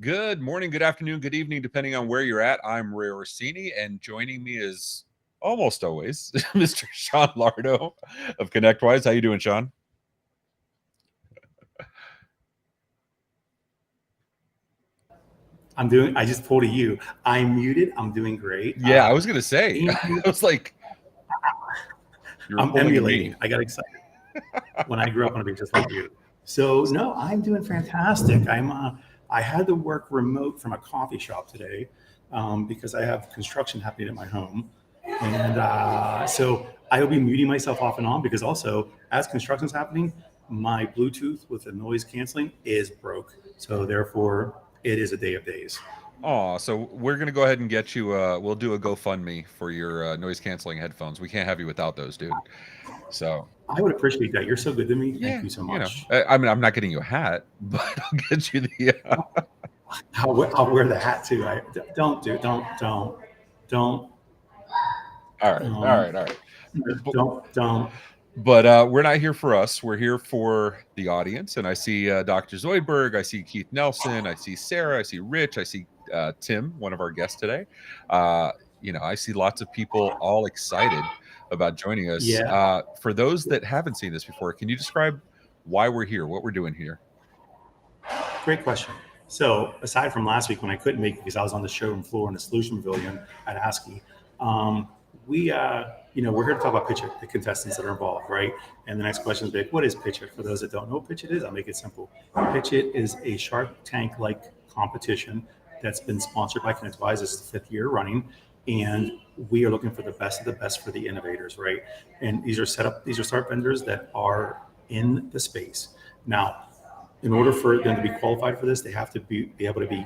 Good morning, good afternoon, good evening, depending on where you're at. I'm Ray Orsini, and joining me is almost always Mr. Sean Lardo of ConnectWise. How you doing, Sean? I just pulled a you. I'm muted. I'm doing great. Yeah, I was gonna say. Thank I you. was like, you were I'm pulling me. emulating. I got excited when I grew up. I want to be just like you. So no, I'm doing fantastic. I had to work remote from a coffee shop today because I have construction happening at my home, and so I will be muting myself off and on because also as construction's happening, my Bluetooth with the noise canceling is broke. So therefore, it is a day of days. Oh, so we're gonna go ahead and get you. We'll do a GoFundMe for your noise canceling headphones. We can't have you without those, dude. So I would appreciate that. You're so good to me. Thank yeah, you so you know, much. I mean, I'm not getting you a hat, but I'll get you the. I'll wear the hat too. Don't. All right, all Um, right, all right. But, don't. we're not here for us. We're here for the audience. And I see Dr. Zoidberg. I see Keith Nelson. I see Sarah. I see Rich. I see Tim, one of our guests today. Uh, I see lots of people all excited about joining us. Yeah, For those that haven't seen this before, can you describe why we're here, what we're doing here? great question. So aside from last week when I couldn't make it because I was on the showroom floor in the Solution Pavilion at ASCII, um, we're here to talk about PitchIT, the contestants that are involved, right? And the next question is big. What is PitchIT? For those that don't know what PitchIT is, I'll make it simple. PitchIT is a Shark Tank-like competition that's been sponsored by ConnectWise. This is the 5th year running, and we are looking for the best of the best for the innovators, right? And these are start vendors that are in the space. Now, in order for them to be qualified for this, they have to be able to be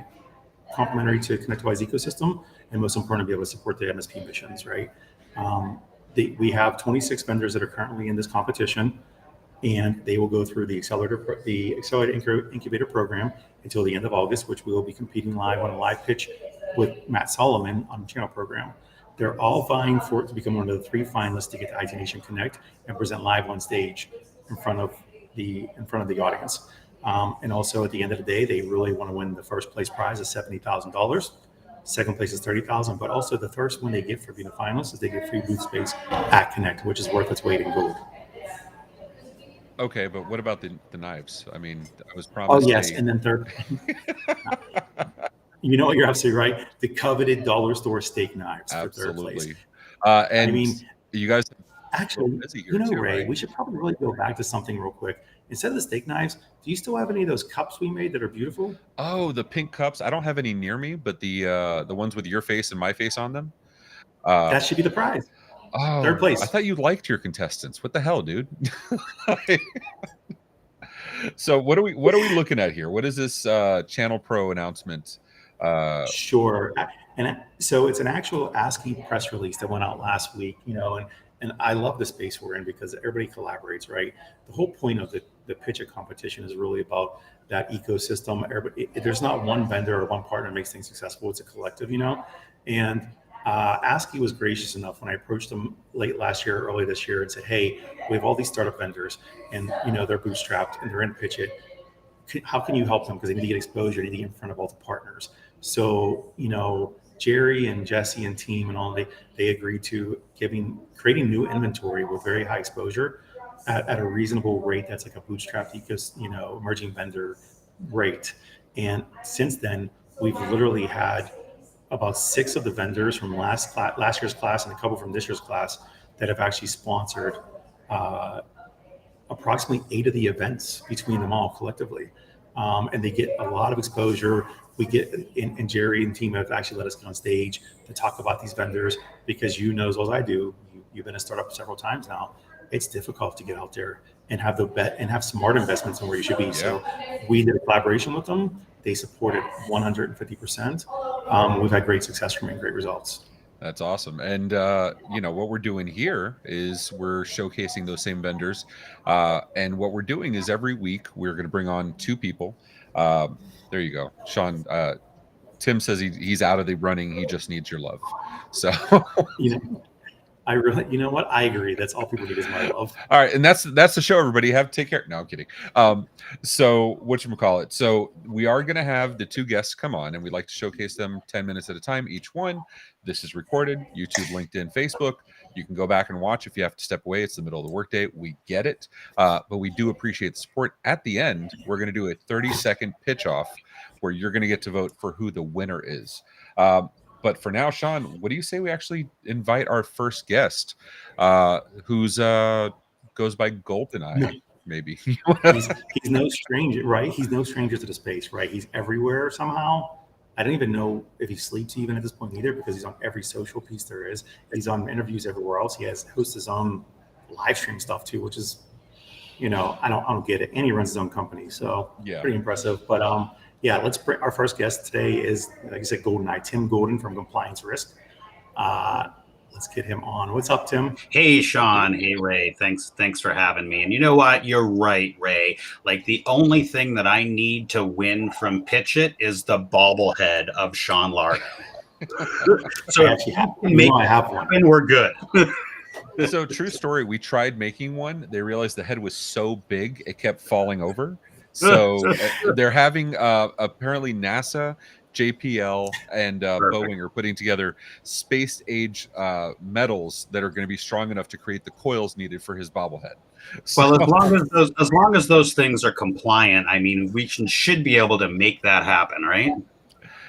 complementary to ConnectWise ecosystem, and most importantly, be able to support the MSP missions, right? Um, we have 26 vendors that are currently in this competition, and they will go through the accelerator incubator program until the end of August, which we will be competing live on a live pitch with Matt Solomon on the channel program. They're all vying for it to become one of the 3 finalists to get to IT Nation Connect and present live on stage in front of the audience. And also at the end of the day, they really want to win the first place prize of $70,000. Second place is $30,000, but also the first one they get for being a finalist is they get free booth space at Connect, which is worth its weight in gold. Okay, but what about the knives? I mean, I was Oh promised yes, a. and then third, you know what? You're absolutely right. The coveted dollar store steak knives for third place. Absolutely. I And mean, you guys are real actually, busy here too, Ray, right? we should probably really go back to something real quick. Instead of the steak knives, do you still have any of those cups we made that are beautiful? Oh, the pink cups. I don't have any near me, but the ones with your face and my face on them. Uh, That should be the prize. Third oh, I place. thought you liked your contestants. What the hell, dude? So what are we looking at here? What is this Channel Pro announcement? Uh, Sure. And so it's an actual ASCII press release that went out last week, and I love the space we're in because everybody collaborates, right? The whole point of the PitchIT competition is really about that ecosystem. There's not one vendor or one partner that makes things successful. It's a collective. And ASCII was gracious enough when I approached them late last year, early this year, and said, "Hey, we have all these startup vendors, and they're bootstrapped and they're in PitchIT. How can you help them because they need to get exposure, they need to get in front of all the partners." So Jerry and Jesse and team and all they agreed to creating new inventory with very high exposure at a reasonable rate that's like a bootstrap emerging vendor rate. And since then we've literally had about 6 of the vendors from last year's class and a couple from this year's class that have actually sponsored uh, approximately 8 of the events between them all collectively. And they get a lot of exposure. We get, and Jerry and team have actually let us get on stage to talk about these vendors because as well as I do, you've been a startup several times now. It's difficult to get out there and have the bet and have smart investments in where you should be. yeah. So we did a collaboration with them. They supported 150%. We've had great success from it and great results. That's awesome. And what we're doing here is we're showcasing those same vendors. And what we're doing is every week we're going to bring on 2 people. There you go, Sean. Tim says he's out of the running. He just needs your love. So You know, I really, you know what? I agree. That's all people need is my love. all right, and that's the show, everybody. Have take care. No, I'm kidding. So whatchamacallit? So we are gonna have the 2 guests come on, and we'd like to showcase them 10 minutes at a time, each one. This is recorded, YouTube, LinkedIn, Facebook. You can go back and watch if you have to step away. It's the middle of the workday. We get it. But we do appreciate the support. At the end, we're gonna do a 30-second pitch off where you're going to get to vote for who the winner is. But for now, Sean, what do you say we actually invite our first guest, who's goes by Goldeneye, maybe? He's no stranger, right? He's no stranger to the space, right? He's everywhere somehow. I don't even know if he sleeps even at this point either, because he's on every social piece there is. He's on interviews everywhere else. He hosts his own live stream stuff too, which is, I don't get it. And he runs his own company, so Yeah. pretty impressive. But yeah, let's bring our first guest today is, like I said, Goldeneye, Tim Golden from Compliance Risk. Let's get him on. What's up, Tim? Hey, Sean. Hey, Ray. Thanks for having me. And you know what? You're right, Ray. Like, the only thing that I need to win from PitchIT is the bobblehead of Sean Lardo. So I have one. And we're good. So true story. We tried making one. They realized the head was so big it kept falling over. So they're having apparently NASA, JPL, and Boeing are putting together space age metals that are going to be strong enough to create the coils needed for his bobblehead. So, well, as long as those things are compliant, I mean, we should be able to make that happen, right?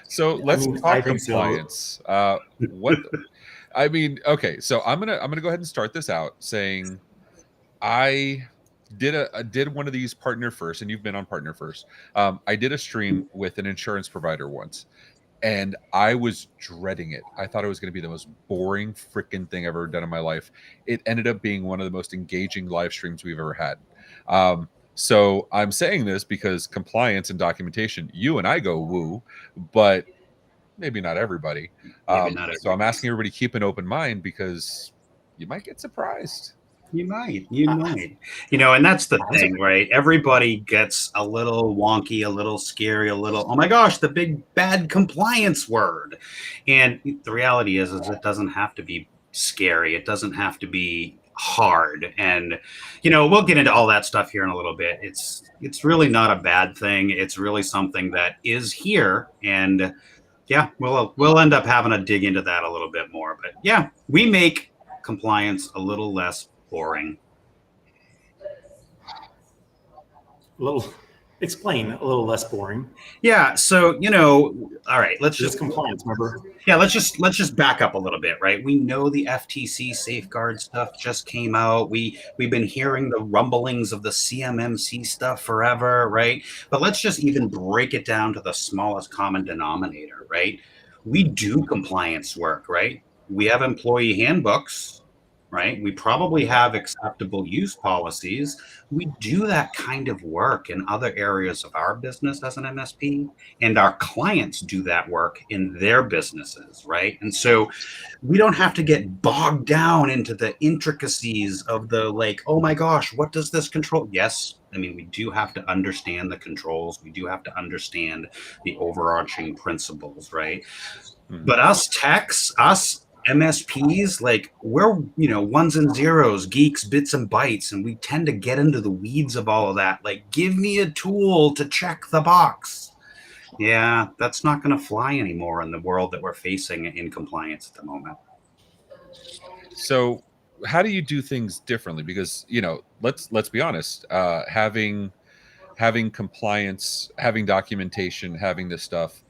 So let's talk compliance. So. Okay. So I'm gonna go ahead and start this out saying I did one of these Partner First, and you've been on Partner First. I did a stream with an insurance provider once, and I was dreading it. I thought it was going to be the most boring freaking thing I've ever done in my life. It ended up being one of the most engaging live streams we've ever had. So I'm saying this because compliance and documentation, you and I go woo, but maybe not everybody. So I'm asking everybody to keep an open mind, because you might get surprised. You might. And that's the thing, right? Everybody gets a little wonky, a little scary, a little, oh my gosh, the big bad compliance word. And the reality is it doesn't have to be scary. It doesn't have to be hard. And, we'll get into all that stuff here in a little bit. It's really not a bad thing. It's really something that is here. And yeah, we'll end up having to dig into that a little bit more. But yeah, we make compliance a little less boring. Explain a little less boring. Yeah. So, all right, let's just compliance, remember? Yeah, let's just back up a little bit, right? We know the FTC safeguard stuff just came out. We've been hearing the rumblings of the CMMC stuff forever, right? But let's just even break it down to the smallest common denominator, right? We do compliance work, right? We have employee handbooks, right? We probably have acceptable use policies. We do that kind of work in other areas of our business as an MSP, and our clients do that work in their businesses, right? And so we don't have to get bogged down into the intricacies of the, like, oh my gosh, what does this control? Yes, I mean, we do have to understand the controls. We do have to understand the overarching principles, right? Mm-hmm. But us techs, us MSPs, like, we're, ones and zeros, geeks, bits and bytes, and we tend to get into the weeds of all of that. Like, give me a tool to check the box. Yeah, that's not going to fly anymore in the world that we're facing in compliance at the moment. So how do you do things differently? Because, let's be honest, having compliance, having documentation, having this stuff,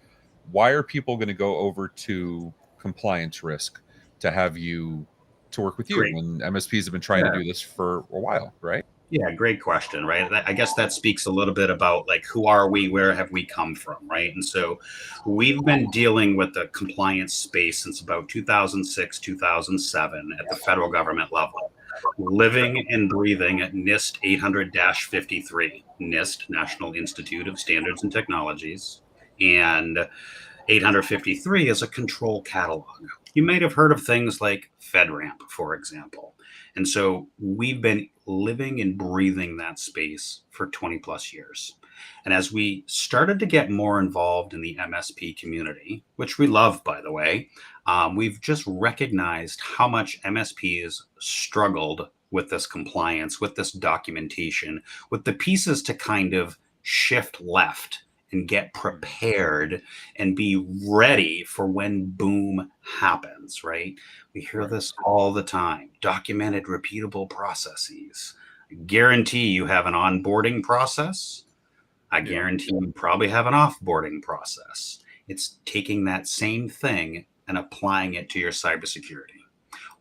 why are people going to go over to compliance risk to have you to work with you when MSPs have been trying to do this for a while, right? Yeah, great question, right? I guess that speaks a little bit about, like, who are we, where have we come from, right? And so we've been dealing with the compliance space since about 2006, 2007 at the federal government level, living and breathing at NIST 800-53, NIST, National Institute of Standards and Technologies, and 853 is a control catalog. You might have heard of things like FedRAMP, for example. And so we've been living and breathing that space for 20 plus years. And as we started to get more involved in the MSP community, which we love, by the way, we've just recognized how much MSPs struggled with this compliance, with this documentation, with the pieces to kind of shift left and get prepared and be ready for when boom happens, right? We hear this all the time. Documented, repeatable processes. I guarantee you have an onboarding process. I guarantee you probably have an offboarding process. It's taking that same thing and applying it to your cybersecurity.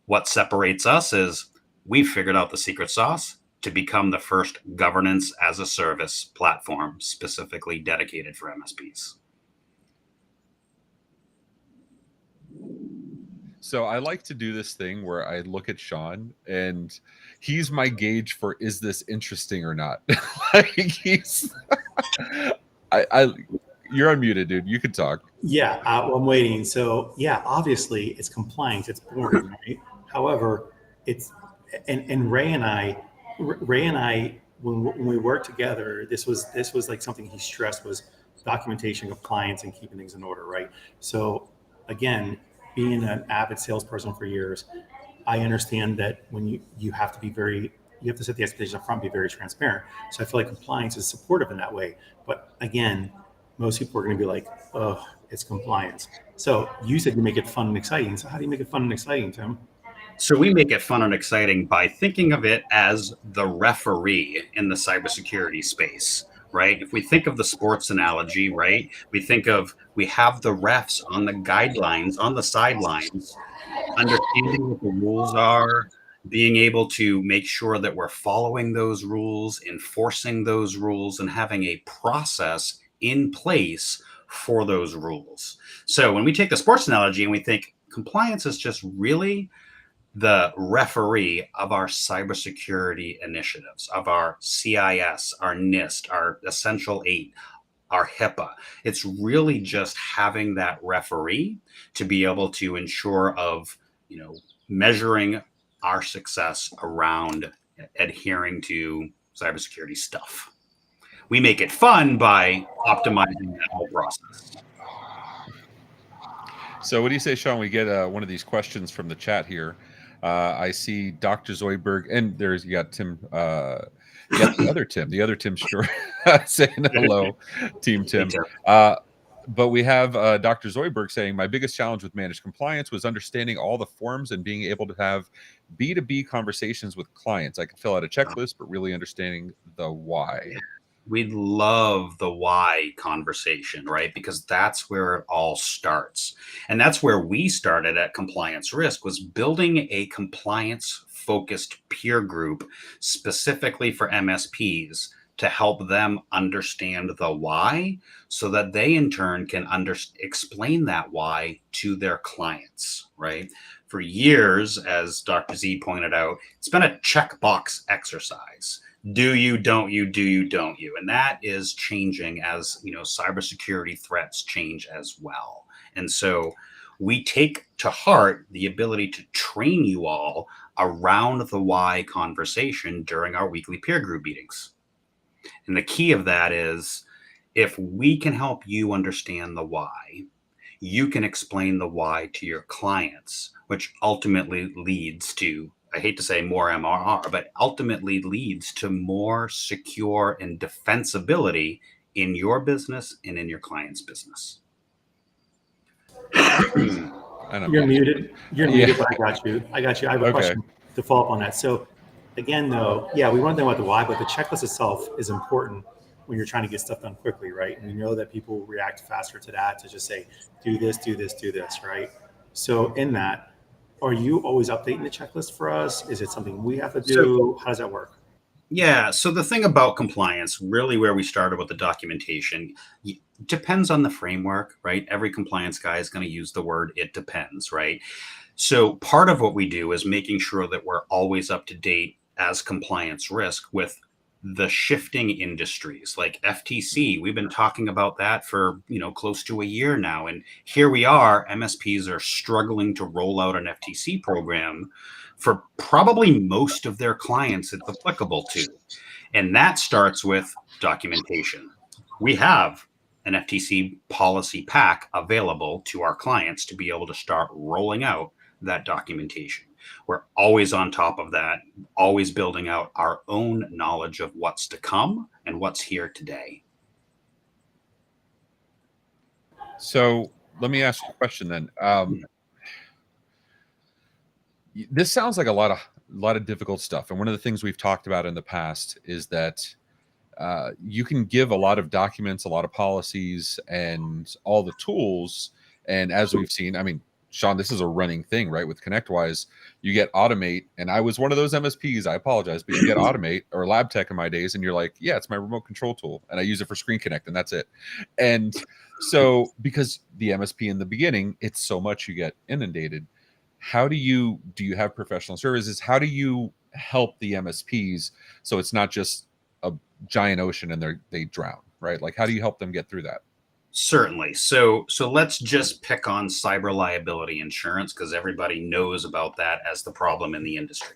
What separates us is we've figured out the secret sauce to become the first governance as a service platform specifically dedicated for MSPs. So I like to do this thing where I look at Sean and he's my gauge for is this interesting or not. Like he's I you're unmuted, dude. You can talk. Yeah, well, I'm waiting. So yeah, obviously it's compliance, it's boring, right? However, it's and Ray and I, when we worked together, this was like something he stressed was documentation, compliance, and keeping things in order, right? So again, being an avid salesperson for years, I understand that when you have to be very, you have to set the expectation up front, be very transparent. So I feel like compliance is supportive in that way. But again, most people are going to be like, oh, it's compliance. So you said you make it fun and exciting. So how do you make it fun and exciting, Tim? So we make it fun and exciting by thinking of it as the referee in the cybersecurity space, right? If we think of the sports analogy, right, we have the refs on the guidelines, on the sidelines, understanding what the rules are, being able to make sure that we're following those rules, enforcing those rules, and having a process in place for those rules. So when we take the sports analogy and we think compliance is just really the referee of our cybersecurity initiatives, of our CIS, our NIST, our Essential 8, our HIPAA. It's really just having that referee to be able to ensure of, measuring our success around adhering to cybersecurity stuff. We make it fun by optimizing that whole process. So what do you say, Sean? We get one of these questions from the chat here. I see Dr. Zoidberg, and you got Tim. You got the other Tim Shore saying hello, Team Tim. But we have Dr. Zoidberg saying, my biggest challenge with managed compliance was understanding all the forms and being able to have B2B conversations with clients. I could fill out a checklist, but really understanding the why. We love the why conversation, right? Because that's where it all starts. And that's where we started at Compliance Risk, was building a compliance focused peer group specifically for MSPs to help them understand the why, so that they in turn can explain that why to their clients, right? For years, as Dr. Z pointed out, it's been a checkbox exercise. Do you, don't you, do you, don't you? And that is changing as, cybersecurity threats change as well. And so we take to heart the ability to train you all around the why conversation during our weekly peer group meetings. And the key of that is, if we can help you understand the why, you can explain the why to your clients, which ultimately leads to, I hate to say more MRR, but ultimately leads to more secure and defensibility in your business and in your client's business. You're muted. You're muted, but I got you. I have a question to follow up on that. So again, though, yeah, we want to know about the why, but the checklist itself is important when you're trying to get stuff done quickly, right? And we know that people react faster to that, to just say, do this, do this, do this, right? So in that, are you always updating the checklist for us? Is it something we have to do? How does that work? Yeah. So the thing about compliance, really where we started with the documentation, depends on the framework, right? Every compliance guy is going to use the word "it depends," right? So part of what we do is making sure that we're always up to date as Compliance Risk with the shifting industries like FTC. We've been talking about that for, close to a year now. And here we are, MSPs are struggling to roll out an FTC program for probably most of their clients it's applicable to. And that starts with documentation. We have an FTC policy pack available to our clients to be able to start rolling out that documentation. We're always on top of that, always building out our own knowledge of what's to come and what's here today. So let me ask you a question then. This sounds like a lot of difficult stuff. And one of the things we've talked about in the past is that you can give a lot of documents, a lot of policies, and all the tools. And as we've seen, I mean, Sean, this is a running thing, right? With ConnectWise, you get Automate, and I was one of those MSPs. I apologize, but you get Automate or Lab Tech in my days, and you're like, yeah, it's my remote control tool, and I use it for Screen Connect, and that's it. And so, because the MSP in the beginning, it's so much, you get inundated. How do you have professional services? How do you help the MSPs so it's not just a giant ocean and they drown, right? Like, how do you help them get through that? Certainly. So let's just pick on cyber liability insurance, because everybody knows about that as the problem in the industry.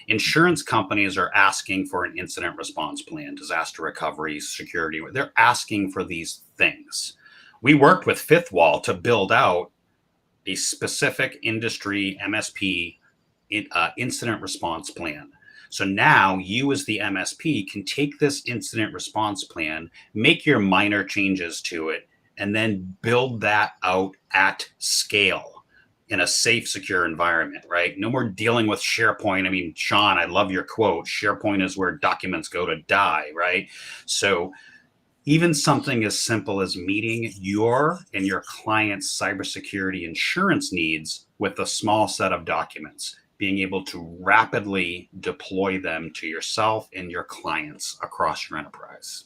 Insurance companies are asking for an incident response plan, disaster recovery, security. They're asking for these things. We worked with Fifth Wall to build out a specific industry MSP incident response plan. So now you as the MSP can take this incident response plan, make your minor changes to it, and then build that out at scale in a safe, secure environment, right? No more dealing with SharePoint. I mean, Sean, I love your quote. SharePoint is where documents go to die, right? So even something as simple as meeting your and your client's cybersecurity insurance needs with a small set of documents, being able to rapidly deploy them to yourself and your clients across your enterprise.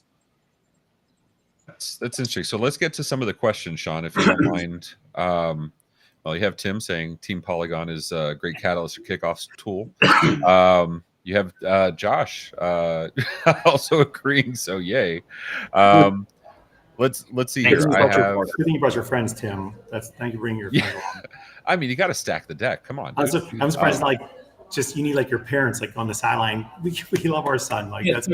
That's interesting. So let's get to some of the questions, Sean, if you don't mind. Well, you have Tim saying Team Polygon is a great catalyst or kickoff tool. You have Josh also agreeing, so yay. Let's see here. I have. Good thing you brought your friends, Tim. Thank you for bringing your friends along. I mean, you got to stack the deck. Come on. I'm surprised. Like, just you need like your parents like on the sideline. We love our son. Like that's.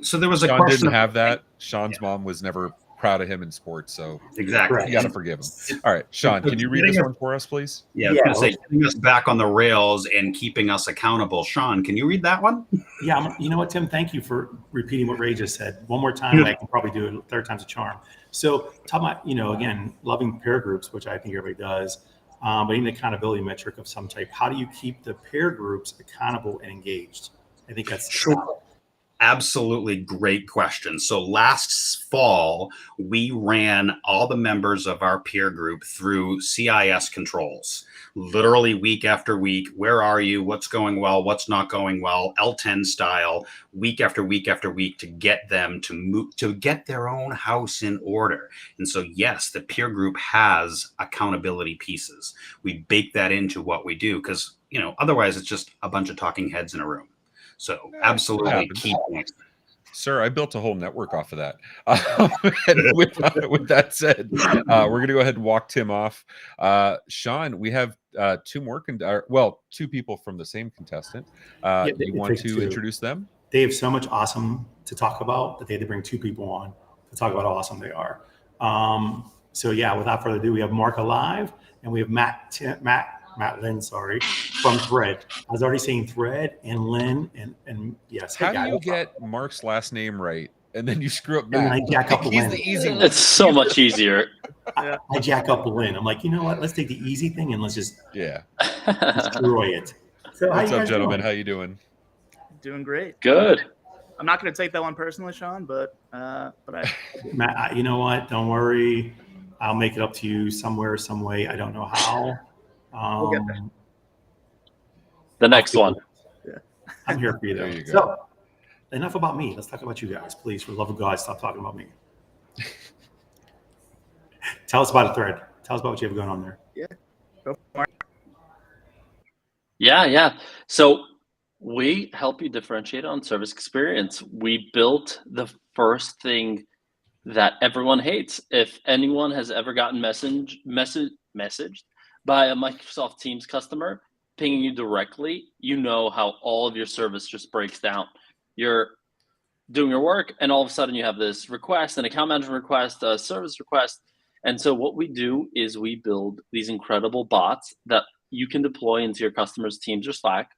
So there was a Sean question. Didn't have that. Sean's mom was never proud of him in sports, so exactly you got to forgive him. All right, Sean, can you read this one for us, please? Yeah, I was going to say, getting us back on the rails and keeping us accountable. Sean, can you read that one? Yeah, you know what, Tim? Thank you for repeating what Ray just said. One more time, I can probably do it. Third time's a charm. So, talking about, again, loving peer groups, which I think everybody does, but even the accountability metric of some type. How do you keep the peer groups accountable and engaged? I think that's sure. Absolutely great question. So last fall, we ran all the members of our peer group through CIS controls, literally week after week. Where are you? What's going well? What's not going well? L10 style, week after week after week, to get them to move, to get their own house in order. And so, yes, the peer group has accountability pieces. We bake that into what we do because, otherwise it's just a bunch of talking heads in a room. So absolutely key points. Sir, I built a whole network off of that. And with that said, we're going to go ahead and walk Tim off. Sean, we have two more, two people from the same contestant. You want to introduce them? They have so much awesome to talk about that they had to bring two people on to talk about how awesome they are. So yeah, without further ado, we have Mark Alayev and we have Matt Lynn, from Thread. I was already saying Thread and Lynn and yes. How do you get Mark's last name right and then you screw up Matt? And I jack up Lynn. The easy one. It's so much easier. I jack up Lynn. I'm like, you know what? Let's take the easy thing and let's just destroy it. So what's up, gentlemen? How you doing? Doing great. Good. I'm not going to take that one personally, Sean, but Matt, you know what? Don't worry. I'll make it up to you somewhere, some way. I don't know how. We'll get there. The next one. Yeah. I'm here for you, though. There you go. So, enough about me. Let's talk about you guys, please. For the love of God, stop talking about me. Tell us about a Thread. Tell us about what you have going on there. Yeah. Go for it. Yeah. So we help you differentiate on service experience. We built the first thing that everyone hates. If anyone has ever gotten messaged by a Microsoft Teams customer pinging you directly, you know how all of your service just breaks down. You're doing your work and all of a sudden you have this request, an account management request, a service request. And so what we do is we build these incredible bots that you can deploy into your customers' Teams or Slack.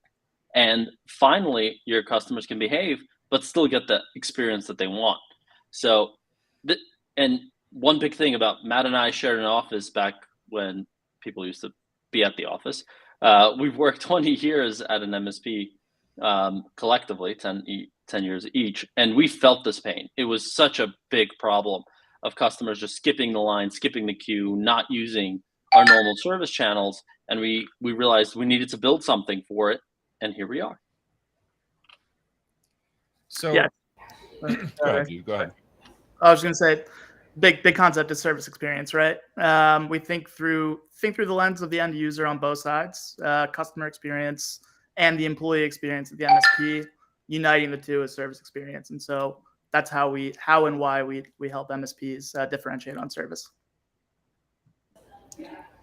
And finally, your customers can behave, but still get the experience that they want. So, and one big thing about Matt and I shared an office back when people used to be at the office. We've worked 20 years at an MSP collectively, 10 10 years each. And we felt this pain. It was such a big problem of customers just skipping the line, skipping the queue, not using our normal service channels. And we realized we needed to build something for it. And here we are. So Yeah. go ahead, dude. Go ahead. I was going to say, big concept is service experience, right? We think through the lens of the end user on both sides, customer experience and the employee experience of the MSP. Uniting the two is service experience, and so that's how and why we help MSPs differentiate on service.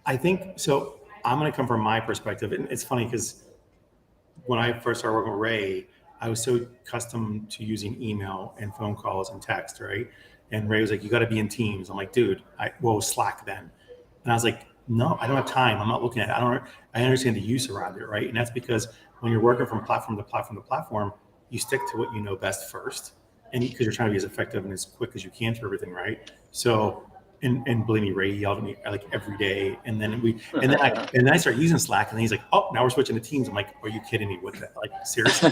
I think so. I'm going to come from my perspective, and it's funny because when I first started working with Ray, I was so accustomed to using email and phone calls and text, right? And Ray was like, "You got to be in Teams." I'm like, "Dude, Slack then." And I was like, "No, I don't have time. I'm not looking at it. I understand the use around it, right?" And that's because when you're working from platform to platform to platform, you stick to what you know best first, and because you're trying to be as effective and as quick as you can for everything, right? So, and believe me, Ray yelled at me like every day, and then I start using Slack, and then he's like, "Oh, now we're switching to Teams." I'm like, "Are you kidding me? What the, like seriously?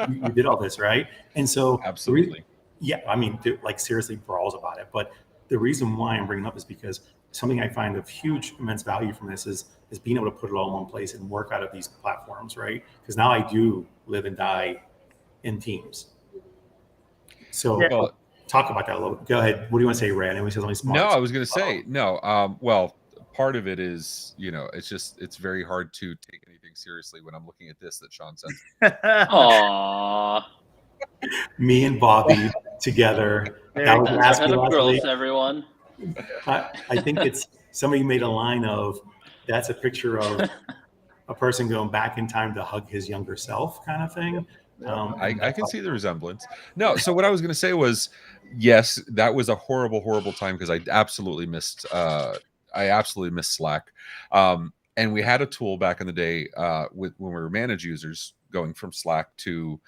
you did all this, right?" And so, Absolutely. yeah, I mean, like seriously brawls about it. But the reason why I'm bringing it up is because something I find of huge, immense value from this is being able to put it all in one place and work out of these platforms, right? Because now I do live and die in Teams. So talk about that a little. Go ahead. What do you want to say, Ray? I know he says something smart. No, I was going to say no. Well, part of it is, it's very hard to take anything seriously when I'm looking at this that Sean said. Aww. Me and Bobby together. That was That's last our head of growth, week. everyone. I think it's somebody made a line of that's a picture of a person going back in time to hug his younger self, kind of thing. I can see the resemblance. No, so what I was going to say was, yes, that was a horrible, horrible time because I absolutely missed Slack. And we had a tool back in the day when we were manage users going from Slack to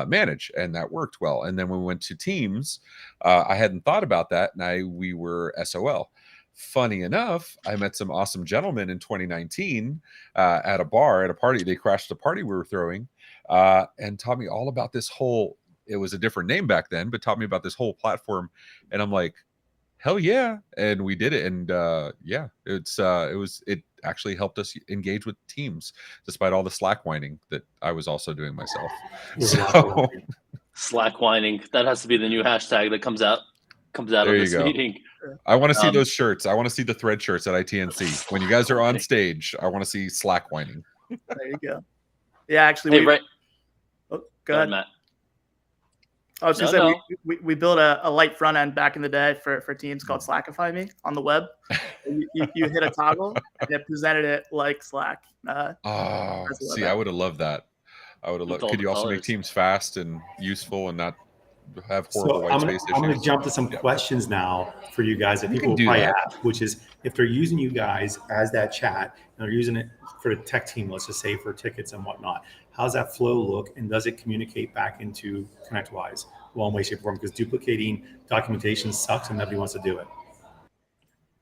manage, and that worked well. And then when we went to Teams, I hadn't thought about that, and we were SOL. Funny enough, I met some awesome gentlemen in 2019 at a bar, at a party. They crashed a party we were throwing and taught me all about this whole, it was a different name back then, but taught me about this whole platform. And I'm like, hell yeah. And we did it. And it actually helped us engage with teams despite all the Slack whining that I was also doing myself. So Slack whining, that has to be the new hashtag that comes out of this meeting. I want to see those shirts. I want to see the thread shirts at ITNC. When you guys are on stage, I want to see Slack whining. There you go. Yeah, actually, right. Oh, go ahead, Matt. I was going to say, we built a light front end back in the day for Teams called Slackify Me on the web. You hit a toggle and it presented it like Slack. See, I would have loved that. Could you also make Teams fast and useful and not have horrible white space issues? I'm going to jump to some questions now for you guys that people will probably have, which is if they're using you guys as that chat and they're using it for the tech team, let's just say for tickets and whatnot, how's that flow look, and does it communicate back into ConnectWise one way, shape, or form? Because duplicating documentation sucks and nobody wants to do it.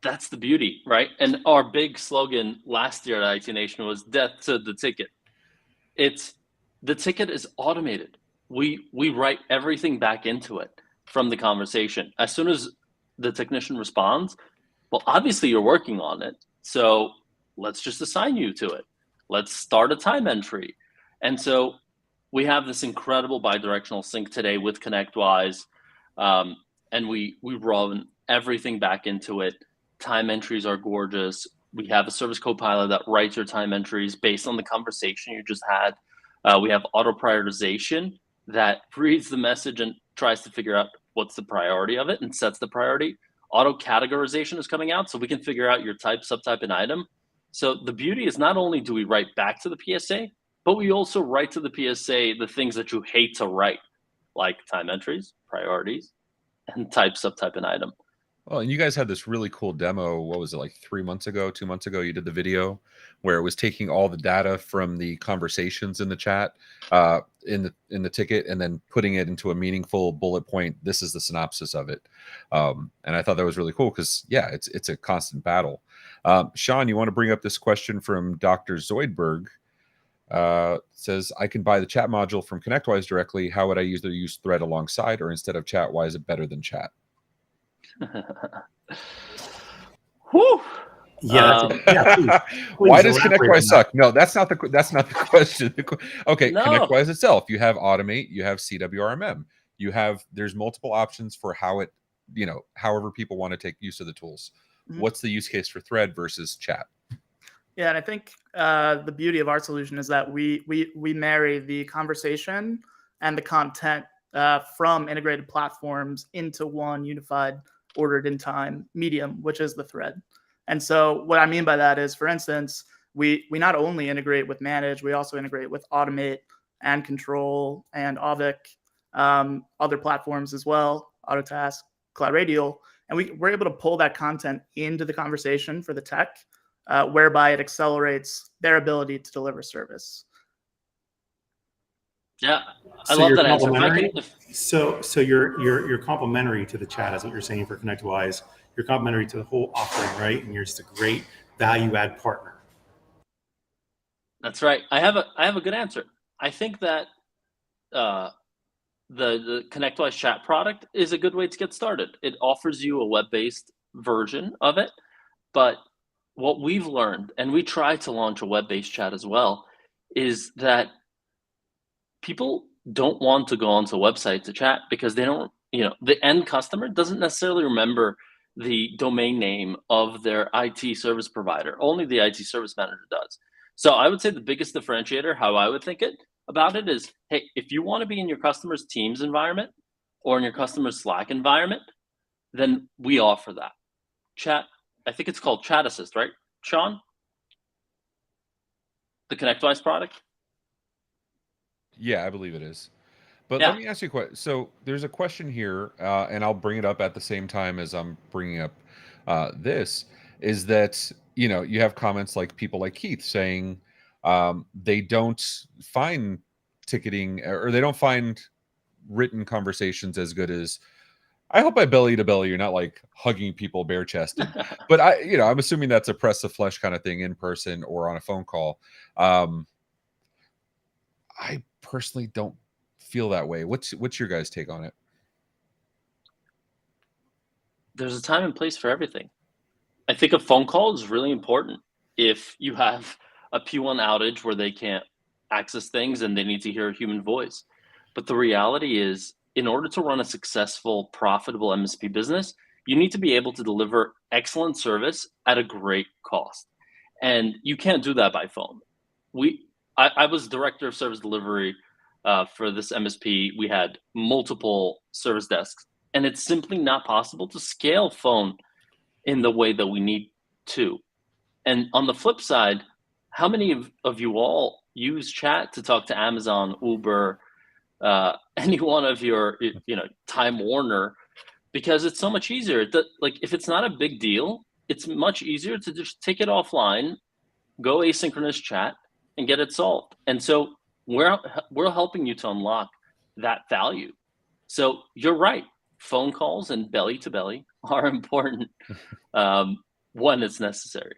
That's the beauty, right? And our big slogan last year at IT Nation was death to the ticket. The ticket is automated. We write everything back into it from the conversation. As soon as the technician responds, well, obviously you're working on it. So let's just assign you to it. Let's start a time entry. And so we have this incredible bidirectional sync today with ConnectWise, and we run everything back into it. Time entries are gorgeous. We have a service copilot that writes your time entries based on the conversation you just had. We have auto prioritization that reads the message and tries to figure out what's the priority of it and sets the priority. Auto categorization is coming out, so we can figure out your type, subtype, and item. So the beauty is not only do we write back to the PSA, but we also write to the PSA the things that you hate to write, like time entries, priorities, and type, subtype, and item. Well, and you guys had this really cool demo. What was it, like 2 months ago? You did the video where it was taking all the data from the conversations in the chat, in the ticket, and then putting it into a meaningful bullet point. This is the synopsis of it, and I thought that was really cool because it's a constant battle. Sean, you want to bring up this question from Dr. Zoidberg? Says, I can buy the chat module from ConnectWise directly. How would I use Thread alongside or instead of chat? Why is it better than chat? Whew. Yeah, please Why does elaborate on ConnectWise that. suck? No, that's not the question. Okay, No. ConnectWise itself. You have Automate, you have CWRMM, there's multiple options for how it, however people want to take use of the tools. Mhm. What's the use case for Thread versus chat? Yeah, and I think the beauty of our solution is that we marry the conversation and the content from integrated platforms into one unified, ordered in time medium, which is the thread. And so what I mean by that is, for instance, we not only integrate with Manage, we also integrate with Automate and Control and Auvik, other platforms as well, Autotask, Cloud Radial, and we're able to pull that content into the conversation for the tech, whereby it accelerates their ability to deliver service. Yeah, I So love you're that answer. complimentary? So you're complementary to the chat, is what you're saying for ConnectWise. You're complementary to the whole offering, right? And you're just a great value add partner. That's right. I have a good answer. I think that the ConnectWise chat product is a good way to get started. It offers you a web-based version of it, but what we've learned, and we try to launch a web-based chat as well, is that people don't want to go onto a website to chat because they don't, the end customer doesn't necessarily remember the domain name of their IT service provider. Only the IT service manager does. So I would say the biggest differentiator, how I would think about it is, hey, if you want to be in your customer's Teams environment or in your customer's Slack environment, then we offer that. Chat, I think it's called Chat Assist, right, Sean? The ConnectWise product? Yeah, I believe it is. But Yeah. let me ask you a question. So there's a question here, and I'll bring it up at the same time as I'm bringing up this, is that, you have comments like people like Keith saying they don't find ticketing, or they don't find written conversations as good as, I hope by belly to belly you're not like hugging people bare chested, but I'm assuming that's a press of flesh kind of thing in person or on a phone call. I personally don't feel that way. What's your guys' take on it? There's a time and place for everything. I think a phone call is really important if you have a P1 outage where they can't access things and they need to hear a human voice. But the reality is, in order to run a successful, profitable MSP business, you need to be able to deliver excellent service at a great cost. And you can't do that by phone. I was director of service delivery for this MSP. We had multiple service desks, and it's simply not possible to scale phone in the way that we need to. And on the flip side, how many of you all use chat to talk to Amazon, Uber, any one of your, Time Warner, because it's so much easier. Like, if it's not a big deal, it's much easier to just take it offline, go asynchronous chat, and get it solved. And so we're helping you to unlock that value. So you're right. Phone calls and belly to belly are important when it's necessary.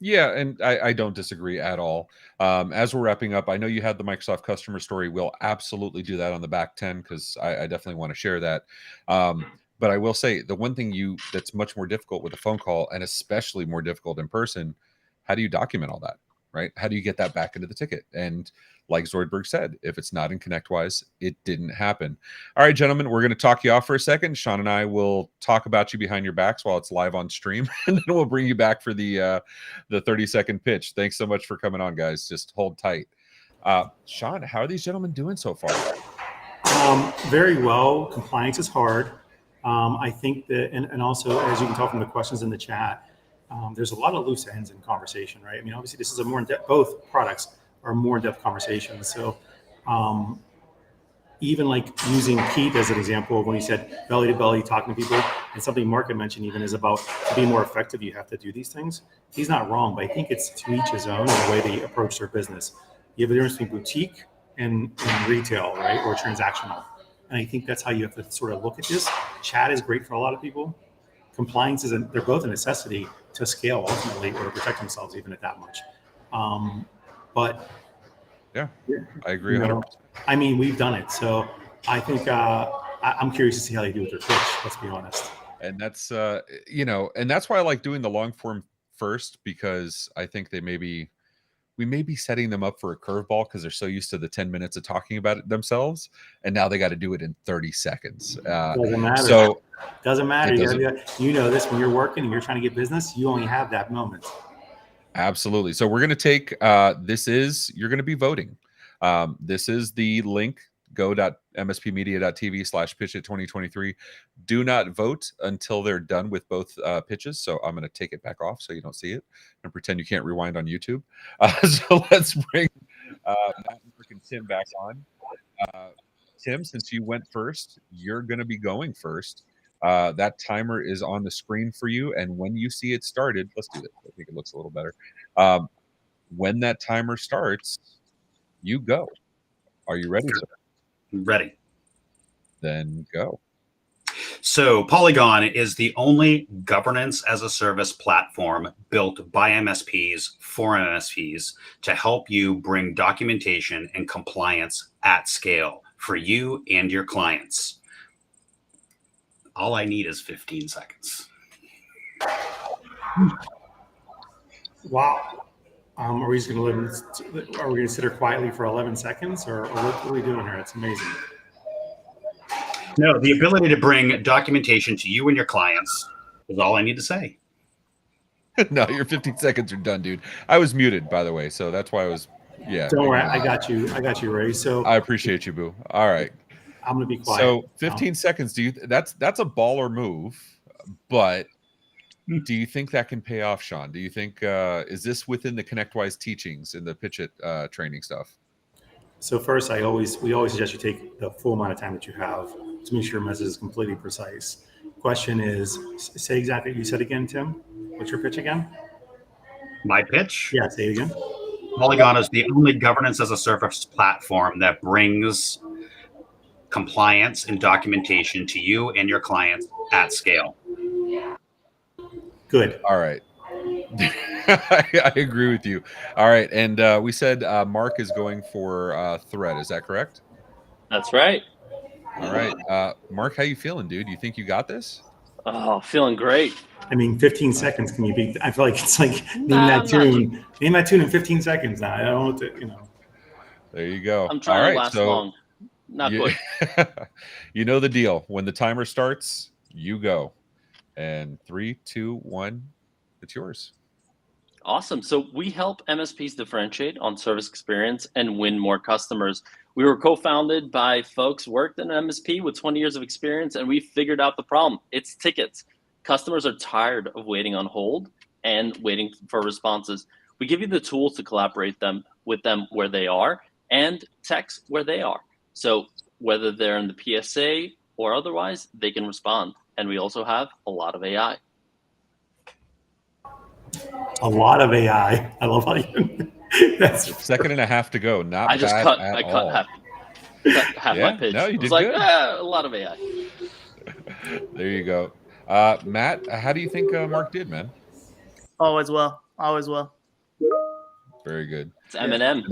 Yeah, and I don't disagree at all. As we're wrapping up, I know you had the Microsoft customer story. We'll absolutely do that on the back 10 because I definitely want to share that. But I will say the one thing that's much more difficult with a phone call, and especially more difficult in person, how do you document all that, right? How do you get that back into the ticket? And like Zoidberg said, if it's not in ConnectWise, it didn't happen. All right, gentlemen, we're going to talk you off for a second. Sean and I will talk about you behind your backs while it's live on stream, and then we'll bring you back for the 30-second pitch. Thanks so much for coming on, guys. Just hold tight. Sean, how are these gentlemen doing so far? Very well. Compliance is hard. I think that, and also, as you can tell from the questions in the chat, there's a lot of loose ends in conversation, right? I mean, obviously, this is a more in-depth, both products are more in-depth conversations. So even like using Keith as an example, when he said belly to belly, talking to people, and something Mark had mentioned even is about to be more effective, you have to do these things. He's not wrong, but I think it's to each his own in the way they approach their business. You have a difference between boutique and retail, right? Or transactional. And I think that's how you have to sort of look at this. Chat is great for a lot of people. Compliance they're both a necessity to scale ultimately, or to protect themselves even at that much. But Yeah, I agree. You 100%. know, I mean, we've done it. So I think I'm curious to see how they do with their pitch. Let's be honest. And that's and that's why I like doing the long form first, because I think we may be setting them up for a curveball because they're so used to the 10 minutes of talking about it themselves, and now they got to do it in 30 seconds. Doesn't matter. So doesn't matter. it You, doesn't. you know this, when you're working and you're trying to get business, you only have that moment. Absolutely. So we're going to take you're going to be voting. This is the link, go.mspmedia.tv/pitchit2023. Do not vote until they're done with both pitches. So I'm going to take it back off so you don't see it and pretend you can't rewind on YouTube. So let's bring Matt, Mark, and Tim back on. Tim, since you went first, you're going to be going first. That timer is on the screen for you, and when you see it started, let's do this. I think it looks a little better. When that timer starts, you go. Are you ready, sir? Ready. Then go. So Polygon is the only governance as a service platform built by MSPs for MSPs to help you bring documentation and compliance at scale for you and your clients. All I need is 15 seconds. Wow. Are we just going to are we going to sit here quietly for 11 seconds or what are we doing here? It's amazing. No, the ability to bring documentation to you and your clients is all I need to say. No, your 15 seconds are done, dude. I was muted, by the way, so that's why I was. Yeah. Don't worry, I got you. I got you, Ray. So I appreciate you, Boo. All right. I'm going to be quiet. So 15 seconds. That's a baller move, but do you think that can pay off, Sean? Do you think is this within the ConnectWise teachings in the PitchIT training stuff? So first, we always suggest you take the full amount of time that you have to make sure your message is completely precise. Question is, say exactly what you said again, Tim. What's your pitch again? My pitch? Yeah, say it again. Polygon is the only governance as a service platform that brings compliance and documentation to you and your clients at scale. Good. All right. I agree with you. All right. And we said Mark is going for thread. Is that correct? That's right. All right. Mark, how you feeling, dude? You think you got this? Oh, feeling great. I mean, 15 seconds can you beat? I feel like it's like name I'm that tune in 15 seconds. Now I don't want to, There you go. I'm trying to last long. Not good. You know the deal. When the timer starts, you go. And 3, 2, 1, it's yours. Awesome. So we help MSPs differentiate on service experience and win more customers. We were co-founded by folks worked in an MSP with 20 years of experience, and we figured out the problem. It's tickets. Customers are tired of waiting on hold and waiting for responses. We give you the tools to collaborate with them where they are and text where they are. So whether they're in the PSA or otherwise, they can respond. And we also have a lot of AI. a lot of AI. I love how you. That's second and a half to go. Not I just bad cut. at I all. cut half Yeah, my pitch. no, you It was did like good. a lot of AI. There you go. Matt, how do you think Mark did, man? Always well. Always well. Very good. It's Eminem.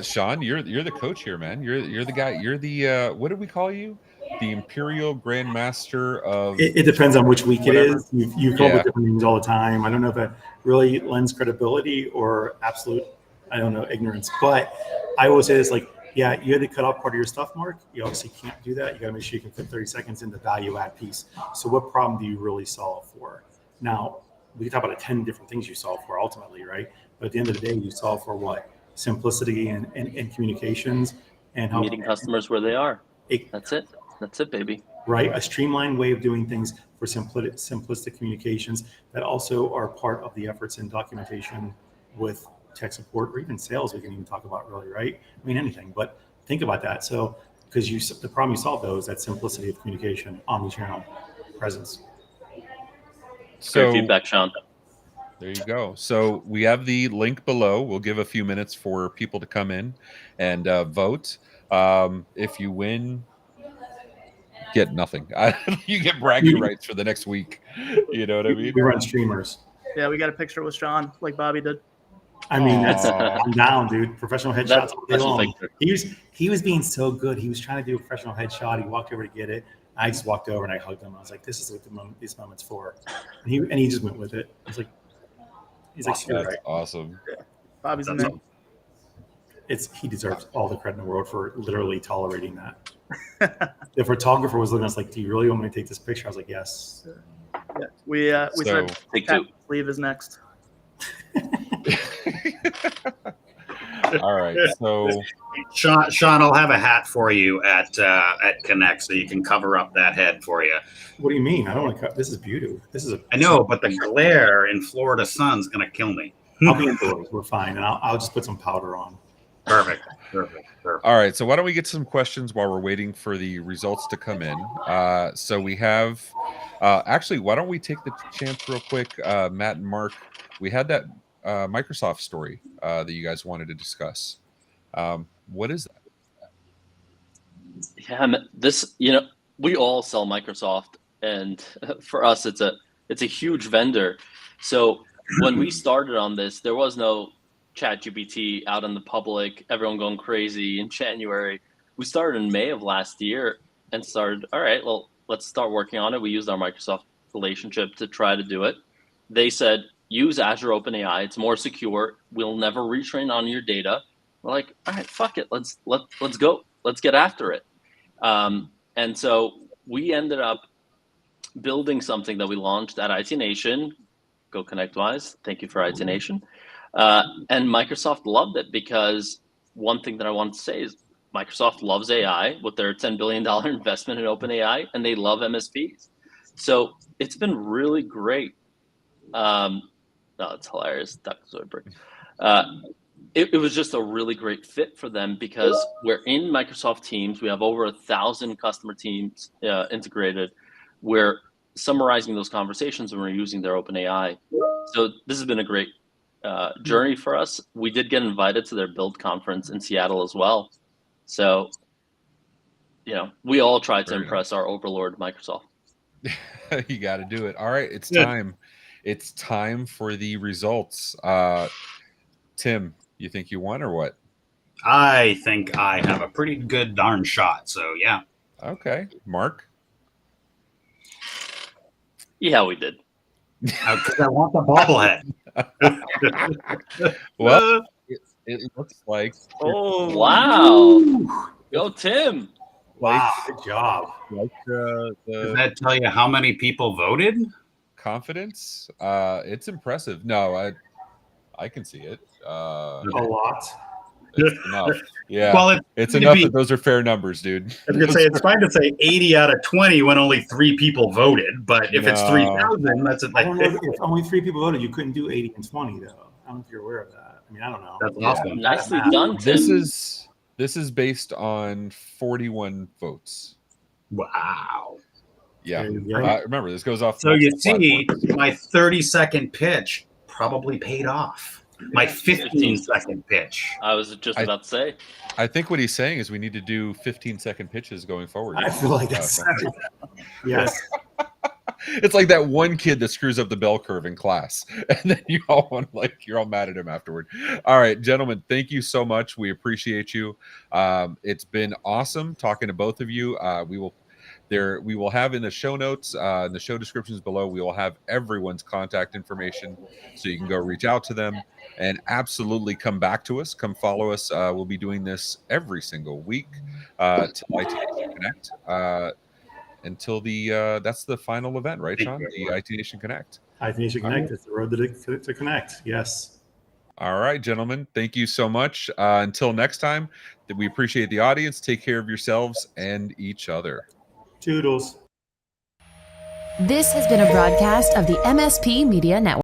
Sean, you're the coach here, man. You're the guy. You're the what did we call you? The Imperial Grandmaster of. It depends on which week whatever. it is. You come up with different names all the time. I don't know if that really lends credibility or absolute, I don't know, ignorance. But I will say this, like, yeah, you had to cut off part of your stuff, Mark. You obviously can't do that. You got to make sure you can fit 30 seconds in the value add piece. So what problem do you really solve for? Now, we can talk about 10 different things you solve for ultimately, right? But at the end of the day, you solve for what? Simplicity and communications and how Meeting customers where they are. That's it. That's it, baby. Right, a streamlined way of doing things for simplistic communications that also are part of the efforts in documentation with tech support or even sales. We can even talk about really, right? I mean, anything, but think about that. So, because the problem you solve though is that simplicity of communication, omnichannel presence. So great feedback, Sean. There you go. So we have the link below. We'll give a few minutes for people to come in and vote. If you win, get nothing. You get bragging rights for the next week. You know what I mean? We run streamers. Yeah, we got a picture with Sean, like Bobby did. I mean, that's Aw. I'm down, dude. Professional headshots That's all day special long. picture. He was being so good. He was trying to do a professional headshot. He walked over to get it. I just walked over and I hugged him. I was like, "This is what these moments for." And he just went with it. I was like, "He's like, you're That's right." awesome. Bobby's That's amazing. He deserves all the credit in the world for literally tolerating that. The photographer was looking at us like, "Do you really want me to take this picture?" I was like, "Yes." Yeah. We So- said Take Pat two. Leave is next. All right. So Sean, I'll have a hat for you at Connect, so you can cover up that head for you. What do you mean? I don't want to cut. This is beautiful. This is a. I know, but the glare in Florida sun's gonna kill me. I'll be indoors. We're fine, and I'll just put some powder on. Perfect. all right. So why don't we get some questions while we're waiting for the results to come in? So we have actually, why don't we take the chance real quick, Matt and Mark? We had that Microsoft story that you guys wanted to discuss. What is that? Yeah, this, we all sell Microsoft, and for us, it's a huge vendor. So when we started on this, there was no ChatGPT out in the public, everyone going crazy in January. We started in May of last year and started, all right, well, let's start working on it. We used our Microsoft relationship to try to do it. They said, use Azure OpenAI. It's more secure. We'll never retrain on your data. We're like, all right, fuck it. Let's go. Let's get after it. And so we ended up building something that we launched at IT Nation. Go ConnectWise. Thank you for IT Nation. And Microsoft loved it because one thing that I want to say is Microsoft loves AI with their $10 billion investment in OpenAI, and they love MSPs. So it's been really great. No, it's hilarious. Dr. Zoidberg. It was just a really great fit for them because we're in Microsoft Teams. We have over 1,000 customer teams integrated. We're summarizing those conversations and we're using their OpenAI. So this has been a great journey for us. We did get invited to their Build conference in Seattle as well. So, we all try to impress our overlord, Microsoft. You got to do it. All right, it's time. It's time for the results. Tim, you think you won or what? I think I have a pretty good darn shot. So yeah. Okay, Mark. Yeah, we did. Because I want the bobblehead. Well, it looks like. Oh, Wow. Go, Tim. Wow. Good job. Like Does the that tell you how many people voted? confidence. It's impressive. No, I can see it. A lot. It's enough. Yeah. Well, It's it'd enough be- that those are fair numbers, dude. I was gonna say it's fine to say 80 out of 20 when only 3 people voted, but if it's No. 3,000, that's I don't know if only 3 people voted. You couldn't do 80 and 20 though. I don't know if you're aware of that. I mean, I don't know. That's Yeah. awesome. Nicely Math. done, Tim. This is based on 41 votes. Wow. Yeah. There you go. Remember, this goes off. So you multiple see, platforms. my 30-second pitch probably paid off. My 15-second pitch. I was just about to say. I think what he's saying is we need to do 15-second pitches going forward. I feel like that's yes. It's like that one kid that screws up the bell curve in class, and then you're all mad at him afterward. All right, gentlemen, thank you so much. We appreciate you. It's been awesome talking to both of you. We will have in the show notes, in the show descriptions below, we will have everyone's contact information, so you can go reach out to them and absolutely come back to us. Come follow us. We'll be doing this every single week till IT Nation Connect. Until that's the final event, right, Sean? The IT Nation Connect. IT Nation Connect. It's the road to connect. Yes. All right, gentlemen. Thank you so much. Until next time, we appreciate the audience. Take care of yourselves and each other. Toodles. This has been a broadcast of the MSP Media Network.